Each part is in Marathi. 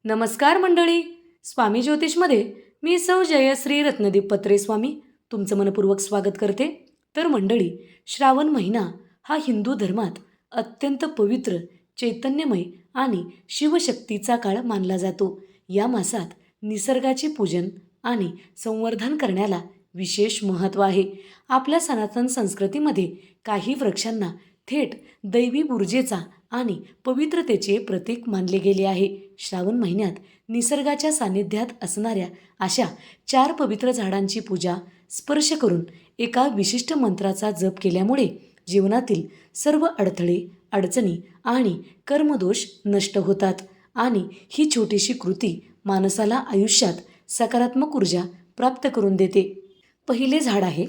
नमस्कार मंडळी. स्वामी ज्योतिषमध्ये मी सौ जयश्री रत्नदीप पत्रे स्वामी तुमचं मनपूर्वक स्वागत करते. तर मंडळी, श्रावण महिना हा हिंदू धर्मात अत्यंत पवित्र, चैतन्यमय आणि शिवशक्तीचा काळ मानला जातो. या मासात निसर्गाचे पूजन आणि संवर्धन करण्याला विशेष महत्त्व आहे. आपल्या सनातन संस्कृतीमध्ये काही वृक्षांना थेट दैवी ऊर्जेचा आणि पवित्रतेचे प्रतीक मानले गेले आहे. श्रावण महिन्यात निसर्गाच्या सानिध्यात असणाऱ्या अशा 4 पवित्र झाडांची पूजा स्पर्श करून एका विशिष्ट मंत्राचा जप केल्यामुळे जीवनातील सर्व अडथळे, अडचणी आणि कर्मदोष नष्ट होतात आणि ही छोटीशी कृती माणसाला आयुष्यात सकारात्मक ऊर्जा प्राप्त करून देते. पहिले झाड आहे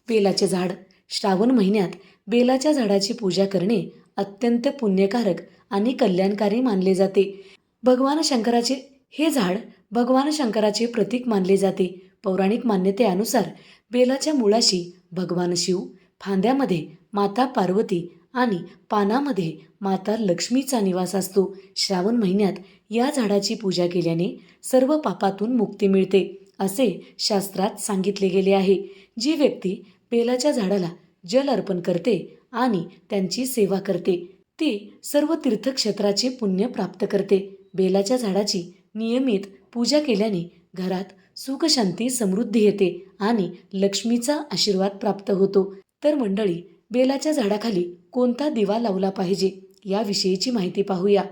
बेलाचे झाड. श्रावण महिन्यात बेलाच्या झाडाची पूजा करणे अत्यंत पुण्यकारक आणि कल्याणकारी मानले जाते. भगवान शंकराचे हे झाड भगवान शंकराचे प्रतीक मानले जाते. पौराणिक मान्यतेनुसार बेलाच्या मुळाशी भगवान शिव, फांद्यामध्ये माता पार्वती आणि पानामध्ये माता लक्ष्मीचा निवास असतो. श्रावण महिन्यात या झाडाची पूजा केल्याने सर्व पापातून मुक्ती मिळते असे शास्त्रात सांगितले गेले आहे. जी व्यक्ती बेलाच्या झाडाला जल अर्पण करते आणि त्यांची सेवा करते ती सर्व तीर्थक्षेत्राचे पुण्य प्राप्त करते. बेलाच्या झाडाची नियमित पूजा केल्याने घरात सुख, शांती, समृद्धी येते आणि लक्ष्मीचा आशीर्वाद प्राप्त होतो. तर मंडळी, बेलाच्या झाडाखाली कोणता दिवा लावला पाहिजे याविषयीची माहिती पाहूया.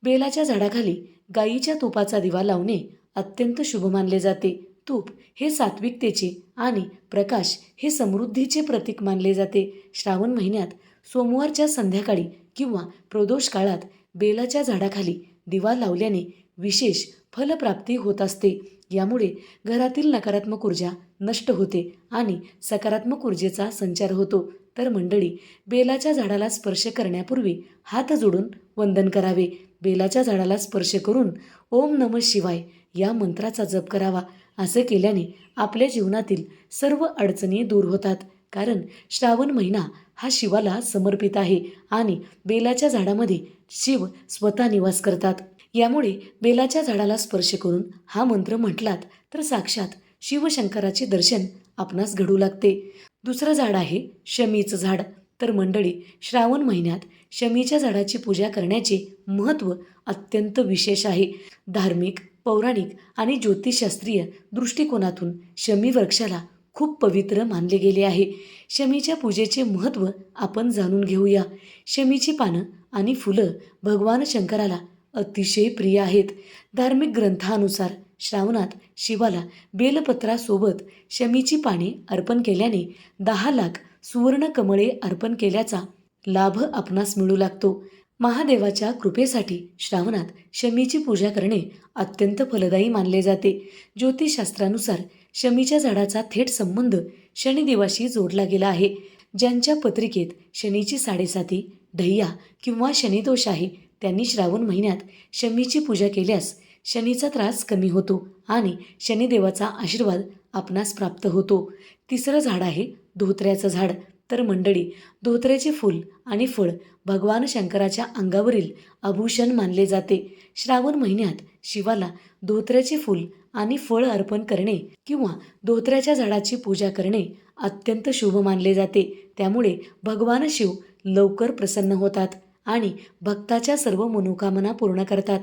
बेलाच्या झाडाखाली गायीच्या तुपाचा दिवा लावणे अत्यंत शुभ मानले जाते. तूप हे सात्विकतेचे आणि प्रकाश हे समृद्धीचे प्रतीक मानले जाते. श्रावण महिन्यात सोमवारच्या संध्याकाळी किंवा प्रदोष काळात बेलाच्या झाडाखाली दिवा लावल्याने विशेष फलप्राप्ती होत असते. यामुळे घरातील नकारात्मक ऊर्जा नष्ट होते आणि सकारात्मक ऊर्जेचा संचार होतो. तर मंडळी, बेलाच्या झाडाला स्पर्श करण्यापूर्वी हात जोडून वंदन करावे. बेलाच्या झाडाला स्पर्श करून ओम नमः शिवाय या मंत्राचा जप करावा. असे केल्याने आपल्या जीवनातील सर्व अडचणी दूर होतात. कारण श्रावण महिना हा शिवाला समर्पित आहे आणि बेलाच्या झाडामध्ये शिव स्वतः निवास करतात. यामुळे बेलाच्या झाडाला स्पर्श करून हा मंत्र म्हटलात तर साक्षात शिवशंकराचे दर्शन आपणास घडू लागते. दुसरं झाड आहे शमीचं झाड. तर मंडळी, श्रावण महिन्यात शमीच्या झाडाची पूजा करण्याचे महत्त्व अत्यंत विशेष आहे. धार्मिक, पौराणिक आणि ज्योतिषशास्त्रीय दृष्टिकोनातून शमी वृक्षाला खूप पवित्र मानले गेले आहे. शमीच्या पूजेचे महत्त्व आपण जाणून घेऊया. शमीची पानं आणि फुलं भगवान शंकराला अतिशय प्रिय आहेत. धार्मिक ग्रंथानुसार श्रावणात शिवाला बेलपत्रासोबत शमीची पाने अर्पण केल्याने 10 लाख सुवर्ण कमळे अर्पण केल्याचा लाभ आपणास मिळू लागतो. महादेवाच्या कृपेसाठी श्रावणात शमीची पूजा करणे अत्यंत फलदायी मानले जाते. ज्योतिषशास्त्रानुसार शमीच्या झाडाचा थेट संबंध शनिदेवाशी जोडला गेला आहे. ज्यांच्या पत्रिकेत शनीची 7.5, ढय्या किंवा शनिदोष आहे त्यांनी श्रावण महिन्यात शमीची पूजा केल्यास शनीचा त्रास कमी होतो आणि शनिदेवाचा आशीर्वाद आपणास प्राप्त होतो. तिसरं झाड आहे धोत्र्याचं झाड. तर मंडळी, धोत्र्याचे फूल आणि फळ भगवान शंकराच्या अंगावरील आभूषण मानले जाते. श्रावण महिन्यात शिवाला धोत्र्याचे फूल आणि फळ अर्पण करणे किंवा धोत्र्याच्या झाडाची पूजा करणे अत्यंत शुभ मानले जाते. त्यामुळे भगवान शिव लवकर प्रसन्न होतात आणि भक्ताच्या सर्व मनोकामना पूर्ण करतात.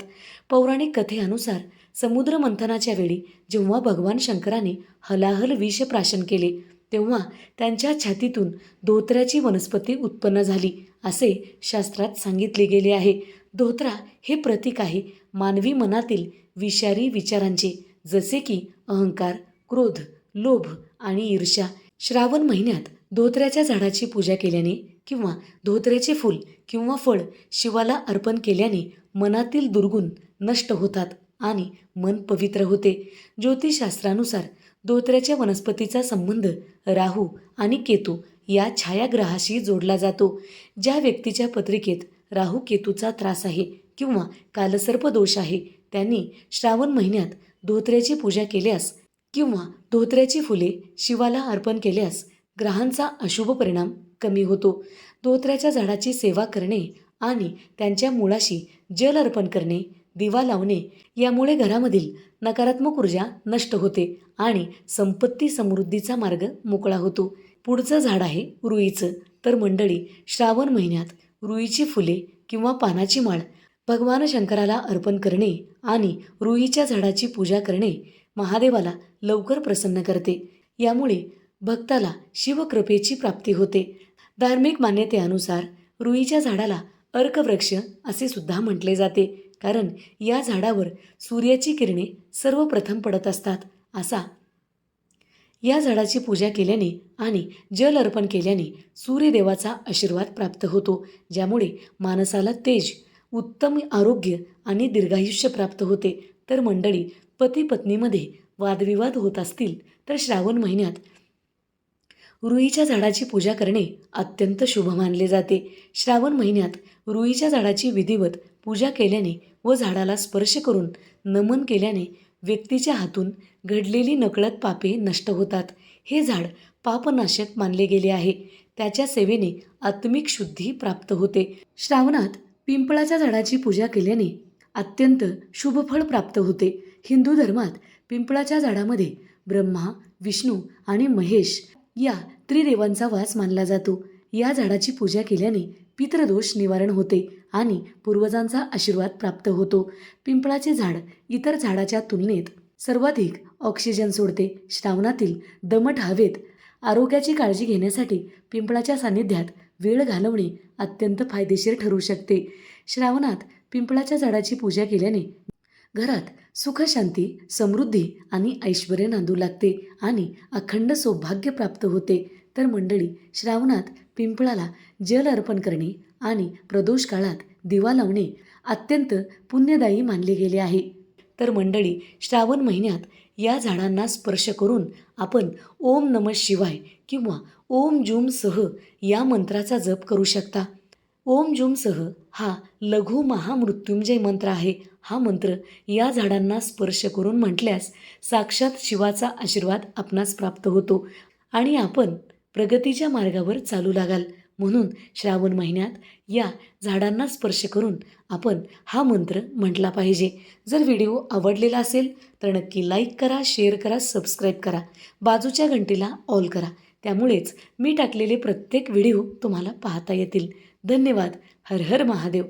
पौराणिक कथेनुसार समुद्र मंथनाच्या वेळी जेव्हा भगवान शंकराने हलाहल विष प्राशन केले तेव्हा त्यांच्या छातीतून धोत्र्याची वनस्पती उत्पन्न झाली असे शास्त्रात सांगितले गेले आहे. धोत्रा हे प्रतीक आहे मानवी मनातील विषारी विचारांचे, जसे की अहंकार, क्रोध, लोभ आणि ईर्ष्या. श्रावण महिन्यात धोत्र्याच्या झाडाची पूजा केल्याने किंवा धोत्र्याचे फूल किंवा फळ शिवाला अर्पण केल्याने मनातील दुर्गुण नष्ट होतात आणि मन पवित्र होते. ज्योतिषशास्त्रानुसार धोत्र्याच्या वनस्पतीचा संबंध राहू आणि केतू या छायाग्रहाशी जोडला जातो. ज्या व्यक्तीच्या पत्रिकेत राहू केतूचा त्रास आहे किंवा कालसर्प दोष आहे त्यांनी श्रावण महिन्यात धोत्र्याची पूजा केल्यास किंवा धोत्र्याची फुले शिवाला अर्पण केल्यास ग्रहांचा अशुभ परिणाम कमी होतो. धोत्र्याच्या झाडाची सेवा करणे आणि त्यांच्या मुळाशी जल अर्पण करणे दिवा लावणे यामुळे घरामधील नकारात्मक ऊर्जा नष्ट होते आणि संपत्ती समृद्धीचा मार्ग मोकळा होतो. पुढचं झाड आहे रुईचं. तर मंडळी, श्रावण महिन्यात रुईची फुले किंवा पानाची माळ भगवान शंकराला अर्पण करणे आणि रुईच्या झाडाची पूजा करणे महादेवाला लवकर प्रसन्न करते. यामुळे भक्ताला शिवकृपेची प्राप्ती होते. धार्मिक मान्यतेनुसार रुईच्या झाडाला अर्कवृक्ष असे सुद्धा म्हटले जाते, कारण या झाडावर सूर्याची किरणे सर्वप्रथम पडत असतात. या झाडाची पूजा केल्याने आणि जल अर्पण केल्याने सूर्यदेवाचा आशीर्वाद प्राप्त होतो, ज्यामुळे माणसाला तेज, उत्तम आरोग्य आणि दीर्घायुष्य प्राप्त होते. तर मंडळी, पती पत्नीमध्ये वादविवाद होत असतील तर श्रावण महिन्यात रुईच्या झाडाची पूजा करणे अत्यंत शुभ मानले जाते. श्रावण महिन्यात रुईच्या झाडाची विधिवत पूजा केल्याने व झाडाला स्पर्श करून नमन केल्याने व्यक्तीच्या हातून घडलेली नकळत पापे नष्ट होतात. हे झाड पापनाशक मानले गेले आहे. त्याच्या सेवेने आत्मिक शुद्धी प्राप्त होते. श्रावणात पिंपळाच्या झाडाची पूजा केल्याने अत्यंत शुभ फळ प्राप्त होते. हिंदू धर्मात पिंपळाच्या झाडामध्ये ब्रह्मा, विष्णू आणि महेश या त्रिदेवांचा वास मानला जातो. या झाडाची पूजा केल्याने पितृदोष निवारण होते आणि पूर्वजांचा आशीर्वाद प्राप्त होतो. पिंपळाचे झाड इतर झाडाच्या तुलनेत सर्वाधिक ऑक्सिजन सोडते. श्रावणातील दमट हवेत आरोग्याची काळजी घेण्यासाठी पिंपळाच्या सानिध्यात वेळ घालवणे अत्यंत फायदेशीर ठरू शकते. श्रावणात पिंपळाच्या झाडाची पूजा केल्याने घरात सुख, शांती, समृद्धी आणि ऐश्वर्य नांदू लागते आणि अखंड सौभाग्य प्राप्त होते. तर मंडळी, श्रावणात पिंपळाला जल अर्पण करणे आणि प्रदोष काळात दिवा लावणे अत्यंत पुण्यदायी मानले गेले आहे. तर मंडळी, श्रावण महिन्यात या झाडांना स्पर्श करून आपण ओम नमः शिवाय किंवा ओम जूम सह या मंत्राचा जप करू शकता. ओम जूम सह हा लघु महामृत्युंजय मंत्र आहे. हा मंत्र या झाडांना स्पर्श करून म्हटल्यास साक्षात शिवाचा आशीर्वाद आपणास प्राप्त होतो आणि आपण प्रगतीच्या मार्गावर चालू लागाल. म्हणून श्रावण महिन्यात या झाडांना स्पर्श करून आपण हा मंत्र म्हटला पाहिजे. जर व्हिडिओ आवडलेला असेल तर नक्की लाईक करा, शेअर करा, सबस्क्राईब करा, बाजूच्या घंटीला ऑल करा. त्यामुळेच मी टाकलेले प्रत्येक व्हिडिओ तुम्हाला पाहता येतील. धन्यवाद. हर हर महादेव.